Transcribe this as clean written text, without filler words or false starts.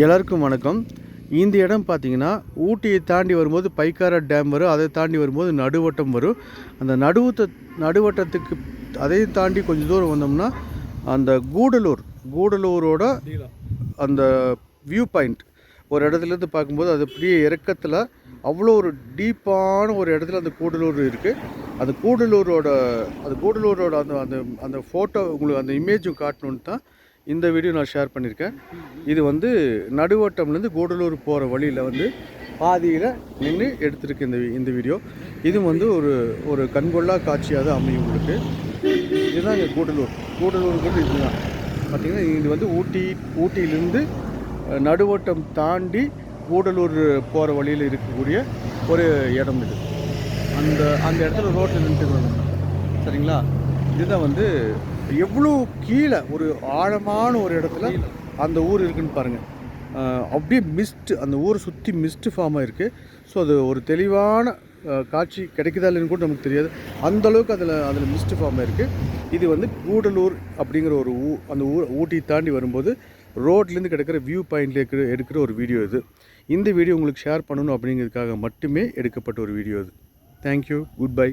எல்லாருக்கும் வணக்கம். இந்த இடம் பார்த்தீங்கன்னா ஊட்டியை தாண்டி வரும்போது பைக்காரா டேம் வரும். அதை தாண்டி வரும்போது நடுவட்டம் வரும். அந்த நடுவட்டத்துக்கு அதையும் தாண்டி கொஞ்சம் தூரம் வந்தோம்னா அந்த கூடலூரோட அந்த வியூ பாயிண்ட் ஒரு இடத்துலேருந்து பார்க்கும்போது அது அப்படியே இறக்கத்தில் அவ்வளோ ஒரு டீப்பான ஒரு இடத்துல அந்த கூடலூர் இருக்குது. அந்த கூடலூரோட அந்த அந்த அந்த ஃபோட்டோ உங்களுக்கு அந்த இமேஜும் காட்டணுன்னு தான் இந்த வீடியோ நான் ஷேர் பண்ணியிருக்கேன். இது வந்து நடுவட்டம்லேருந்து கூடலூர் போகிற வழியில் பாதியில் நின்று எடுத்துருக்கு இந்த வீடியோ. இது ஒரு கண்கொள்ளா காட்சியாக தான் அமையும் உங்களுக்கு. இதுதான் இங்கே கூடலூருங்கிறது இதுதான் பார்த்திங்கன்னா. இது ஊட்டியிலேருந்து நடுவட்டம் தாண்டி கூடலூர் போகிற வழியில் இருக்கக்கூடிய ஒரு இடம் இது. அந்த இடத்துல ரோட்டில் நின்றுட்டு வரணும் சரிங்களா. இதுதான் எவ்வளோ கீழே ஒரு ஆழமான ஒரு இடத்துல அந்த ஊர் இருக்குதுன்னு பாருங்கள். அப்படியே அந்த ஊரை சுற்றி மிஸ்ட்டு ஃபார்மாக இருக்குது. ஸோ அது ஒரு தெளிவான காட்சி கிடைக்குதா இல்லைன்னு கூட நமக்கு தெரியாது, அந்தளவுக்கு அதில் மிஸ்ட்டு ஃபார்மாக இருக்குது. இது கூடலூர் அப்படிங்கிற ஒரு அந்த ஊட்டி தாண்டி வரும்போது ரோட்லேருந்து கிடைக்கிற வியூ பாயிண்டில் எடுக்கிற ஒரு வீடியோ இது. இந்த வீடியோ உங்களுக்கு ஷேர் பண்ணணும் அப்படிங்கிறதுக்காக மட்டுமே எடுக்கப்பட்ட ஒரு வீடியோ இது. Thank you, good bye.